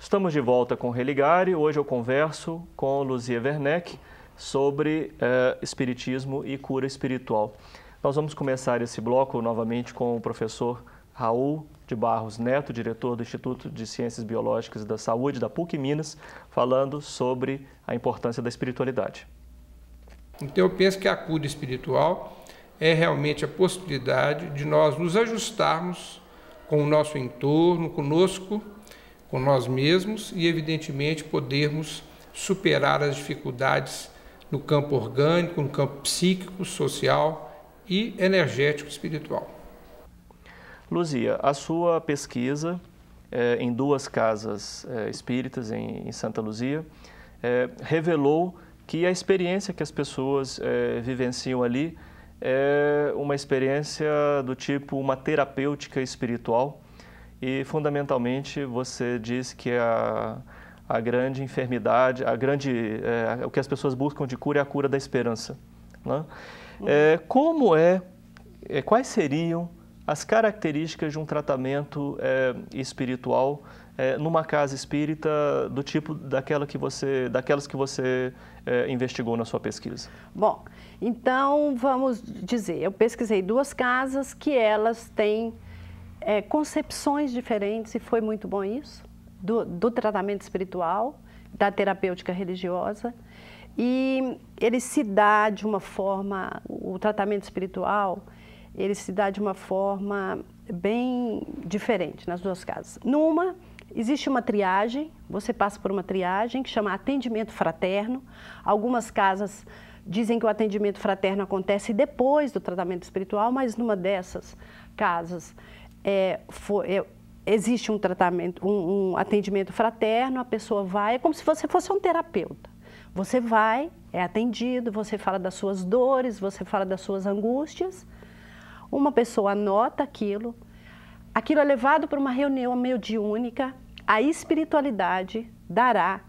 Estamos de volta com Religare. Hoje eu converso com Luzia Werneck sobre espiritismo e cura espiritual. Nós vamos começar esse bloco novamente com o professor Raul de Barros Neto, diretor do Instituto de Ciências Biológicas e da Saúde da PUC Minas, falando sobre a importância da espiritualidade. Então eu penso que a cura espiritual é realmente a possibilidade de nós nos ajustarmos com o nosso entorno, conosco, com nós mesmos e, evidentemente, podermos superar as dificuldades no campo orgânico, no campo psíquico, social e energético espiritual. Luzia, a sua pesquisa em duas casas espíritas em Santa Luzia revelou que a experiência que as pessoas vivenciam ali é uma experiência do tipo uma terapêutica espiritual e, fundamentalmente, você diz que a grande enfermidade, o que as pessoas buscam de cura é a cura da esperança, né? Quais seriam as características de um tratamento espiritual numa casa espírita do tipo daquelas que você investigou na sua pesquisa? Bom, então vamos dizer, eu pesquisei duas casas que elas têm concepções diferentes, e foi muito bom isso, do tratamento espiritual, da terapêutica religiosa, e ele se dá de uma forma, o tratamento espiritual, ele se dá de uma forma bem diferente nas duas casas. Numa, existe uma triagem, você passa por uma triagem que chama atendimento fraterno. Algumas casas dizem que o atendimento fraterno acontece depois do tratamento espiritual, mas numa dessas casas existe um atendimento fraterno, a pessoa vai, é como se você fosse um terapeuta. Você vai, é atendido, você fala das suas dores, você fala das suas angústias, uma pessoa anota aquilo é levado para uma reunião mediúnica, a espiritualidade dará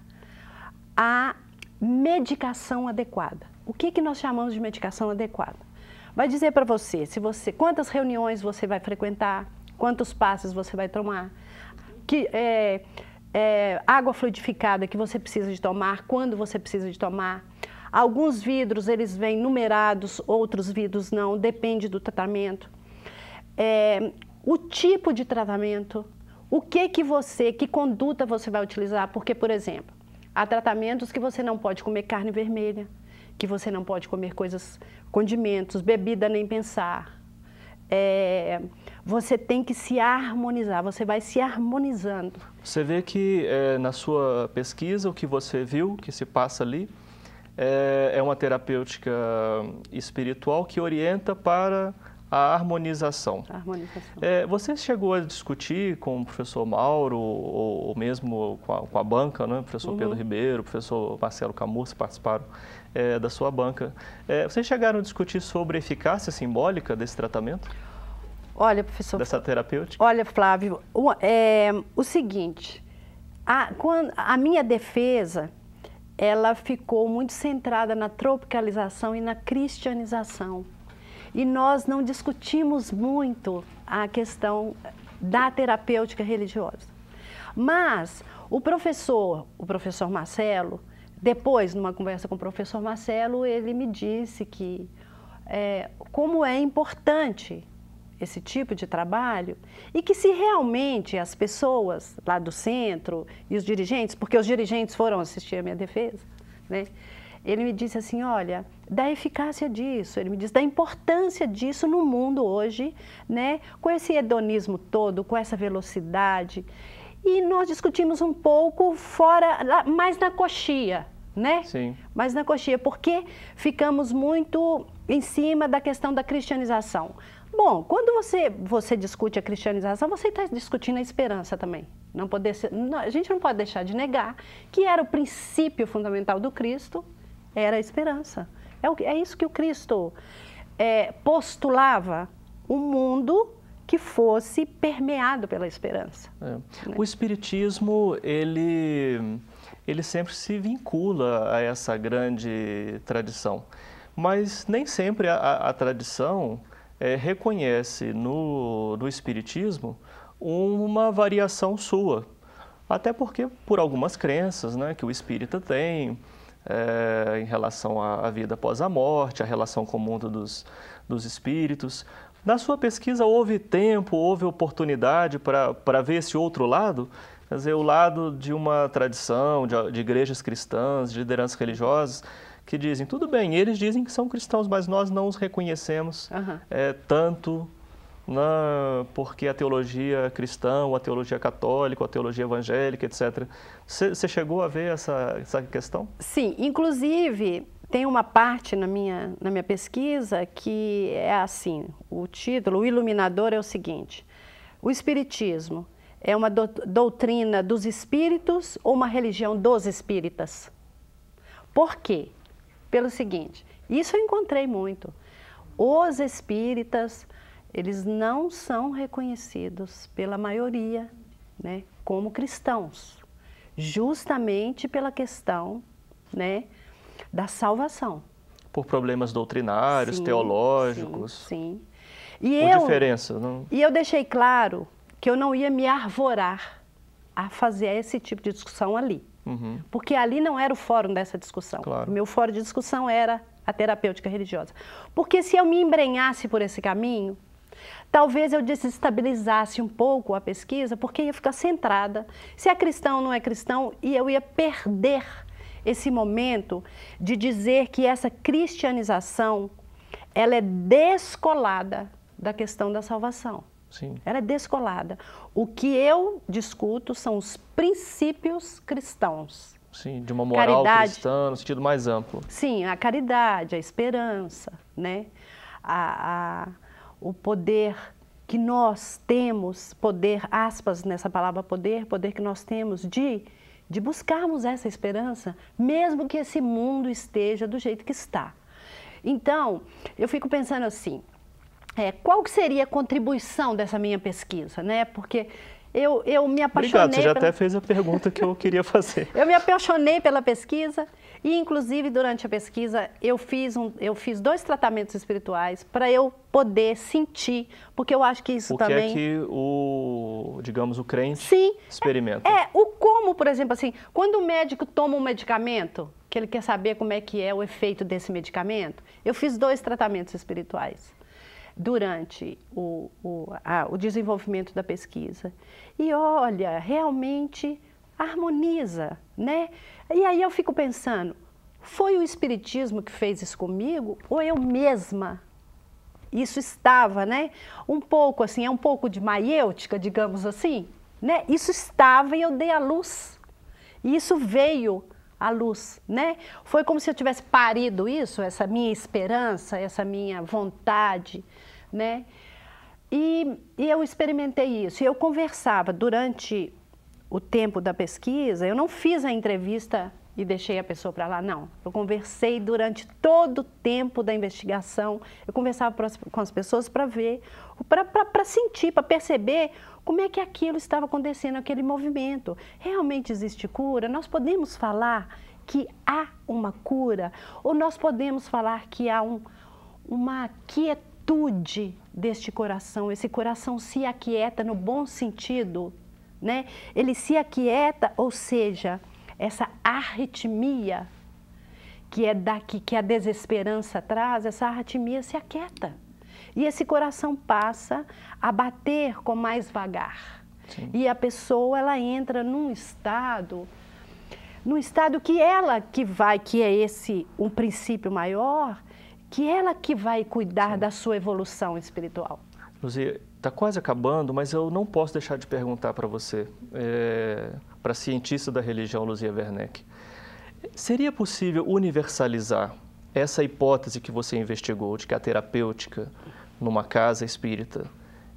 a medicação adequada. O que nós chamamos de medicação adequada? Vai dizer para você, quantas reuniões você vai frequentar, quantos passes você vai tomar, água fluidificada que você precisa de tomar, quando você precisa de tomar. Alguns vidros, eles vêm numerados, outros vidros não, depende do tratamento. O tipo de tratamento, que conduta você vai utilizar, porque, por exemplo, há tratamentos que você não pode comer carne vermelha, que você não pode comer condimentos, bebida nem pensar. Você tem que se harmonizar, você vai se harmonizando. Você vê que na sua pesquisa, o que você viu, que se passa ali, é uma terapêutica espiritual que orienta para a harmonização. Você chegou a discutir com o professor Mauro, ou mesmo com a banca, né? Professor Pedro Ribeiro, professor Marcelo Camus, participaram da sua banca. Vocês chegaram a discutir sobre a eficácia simbólica desse tratamento? Olha, professor... Dessa terapêutica? Olha, Flávio, o seguinte, a minha defesa, ela ficou muito centrada na tropicalização e na cristianização. E nós não discutimos muito a questão da terapêutica religiosa. Mas o professor Marcelo, depois, numa conversa com o professor Marcelo, ele me disse que como é importante esse tipo de trabalho e que se realmente as pessoas lá do centro e os dirigentes, porque os dirigentes foram assistir a minha defesa, né? Ele me disse assim, olha, da eficácia disso, ele me disse da importância disso no mundo hoje, né? Com esse hedonismo todo, com essa velocidade. E nós discutimos um pouco mais na coxia, né? Sim. Mais na coxia, porque ficamos muito em cima da questão da cristianização. Bom, quando você discute a cristianização, você está discutindo a esperança também. A gente não pode deixar de negar que era o princípio fundamental do Cristo, era a esperança. É isso que o Cristo postulava, um mundo que fosse permeado pela esperança. Né? O Espiritismo, ele sempre se vincula a essa grande tradição, mas nem sempre a tradição reconhece no Espiritismo uma variação sua. Até porque, por algumas crenças, né, que o espírita tem em relação à vida após a morte, a relação com o mundo dos espíritos. Na sua pesquisa, houve tempo, houve oportunidade para ver esse outro lado? Quer dizer, o lado de uma tradição, de igrejas cristãs, de lideranças religiosas, que dizem, tudo bem, eles dizem que são cristãos, mas nós não os reconhecemos tanto porque a teologia cristã, ou a teologia católica, ou a teologia evangélica, etc. Você chegou a ver essa questão? Sim, inclusive tem uma parte na minha pesquisa que é assim, o título, o iluminador é o seguinte: o espiritismo é uma doutrina dos espíritos ou uma religião dos espíritas? Por quê? Pelo seguinte, isso eu encontrei muito. Os espíritas, eles não são reconhecidos pela maioria, né, como cristãos, justamente pela questão, né, da salvação. Por problemas doutrinários, sim, teológicos. Sim, Por diferença. Não? E eu deixei claro que eu não ia me arvorar a fazer esse tipo de discussão ali. Porque ali não era o fórum dessa discussão. Claro. O meu fórum de discussão era a terapêutica religiosa. Porque se eu me embrenhasse por esse caminho, talvez eu desestabilizasse um pouco a pesquisa, porque ia ficar centrada. Se é cristão ou não é cristão, e eu ia perder esse momento de dizer que essa cristianização, ela é descolada da questão da salvação. Sim. Ela é descolada. O que eu discuto são os princípios cristãos. Sim, de uma moral cristã no sentido mais amplo. Sim, a caridade, a esperança, né? O poder que nós temos, poder, aspas nessa palavra poder que nós temos de buscarmos essa esperança, mesmo que esse mundo esteja do jeito que está. Então, eu fico pensando assim, qual que seria a contribuição dessa minha pesquisa, né? Porque eu me apaixonei... Obrigado, você já até fez a pergunta que eu queria fazer. Eu me apaixonei pela pesquisa e, inclusive, durante a pesquisa, eu fiz 2 tratamentos espirituais para eu poder sentir, porque eu acho que isso também... O que é que digamos, o crente Sim, experimenta? Como, por exemplo, assim, quando o médico toma um medicamento, que ele quer saber como é que é o efeito desse medicamento, eu fiz 2 tratamentos espirituais durante o desenvolvimento da pesquisa. E olha, realmente harmoniza, né? E aí eu fico pensando, foi o espiritismo que fez isso comigo ou eu mesma? Isso estava, né? Um pouco assim, é um pouco de maiêutica, digamos assim, né? Isso estava e eu dei à luz. E isso veio à luz, né? Foi como se eu tivesse parido isso, essa minha esperança, essa minha vontade, né? E eu experimentei isso. E eu conversava durante o tempo da pesquisa, eu não fiz a entrevista e deixei a pessoa para lá, não. Eu conversei durante todo o tempo da investigação, eu conversava com as pessoas para ver, para sentir, para perceber como é que aquilo estava acontecendo, aquele movimento. Realmente existe cura? Nós podemos falar que há uma cura? Ou nós podemos falar que há uma quietude deste coração? Esse coração se aquieta no bom sentido, né? Ele se aquieta, ou seja, essa arritmia que a desesperança traz, essa arritmia se aquieta. E esse coração passa a bater com mais vagar. Sim. E a pessoa, ela entra num estado que ela que é esse um princípio maior, que ela que vai cuidar Sim. da sua evolução espiritual. Luzia, está quase acabando, mas eu não posso deixar de perguntar para você, para a cientista da religião Luzia Werneck. Seria possível universalizar essa hipótese que você investigou, de que a terapêutica numa casa espírita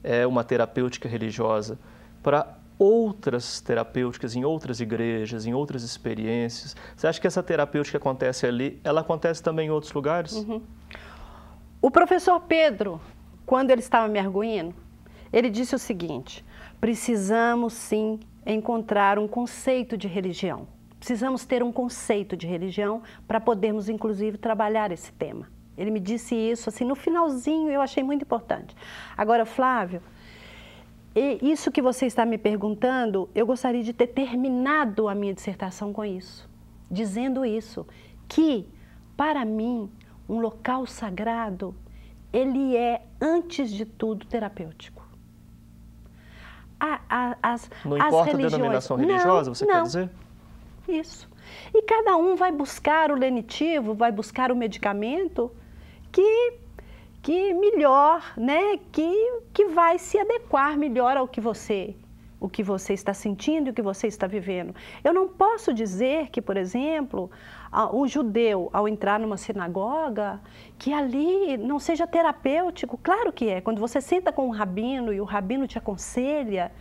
é uma terapêutica religiosa, para outras terapêuticas em outras igrejas, em outras experiências? Você acha que essa terapêutica que acontece ali, ela acontece também em outros lugares? Uhum. O professor Pedro, quando ele estava me arguindo, ele disse o seguinte: precisamos sim encontrar um conceito de religião. Precisamos ter um conceito de religião para podermos, inclusive, trabalhar esse tema. Ele me disse isso, assim, no finalzinho, eu achei muito importante. Agora, Flávio, E isso que você está me perguntando, eu gostaria de ter terminado a minha dissertação com isso, dizendo isso, que, para mim, um local sagrado, ele é, antes de tudo, terapêutico. Não importa a denominação religiosa, você quer dizer? Isso. E cada um vai buscar o lenitivo, vai buscar o medicamento que melhor, né? Que vai se adequar melhor ao que você está sentindo e o que você está vivendo. Eu não posso dizer que, por exemplo, um judeu, ao entrar numa sinagoga, que ali não seja terapêutico. Claro que é. Quando você senta com um rabino e o rabino te aconselha,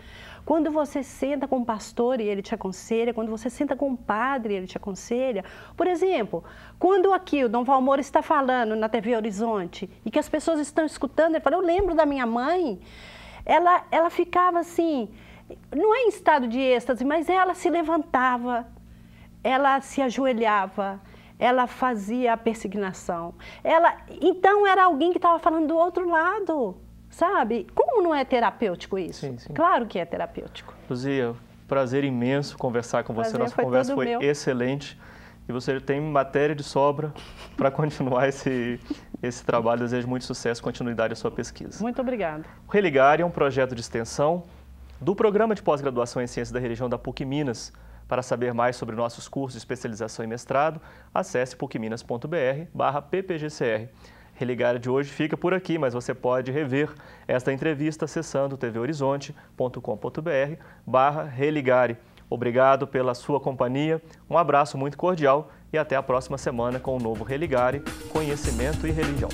quando você senta com um pastor e ele te aconselha, quando você senta com um padre e ele te aconselha. Por exemplo, quando aqui o Dom Valmor está falando na TV Horizonte e que as pessoas estão escutando, ele fala, eu lembro da minha mãe, ela ficava assim, não é em estado de êxtase, mas ela se levantava, ela se ajoelhava, ela fazia a persignação. Então era alguém que estava falando do outro lado. Sabe? Como não é terapêutico isso? Sim, sim. Claro que é terapêutico. Luzia, prazer imenso conversar com você. Nossa conversa foi excelente. E você tem matéria de sobra para continuar esse trabalho. Desejo muito sucesso e continuidade à sua pesquisa. Muito obrigada. O Religare é um projeto de extensão do Programa de Pós-Graduação em Ciências da Religião da PUC Minas. Para saber mais sobre nossos cursos de especialização e mestrado, acesse pucminas.br/ppgcr. Religare de hoje fica por aqui, mas você pode rever esta entrevista acessando tvhorizonte.com.br/religare. Obrigado pela sua companhia, um abraço muito cordial e até a próxima semana com o novo Religare, Conhecimento e Religião.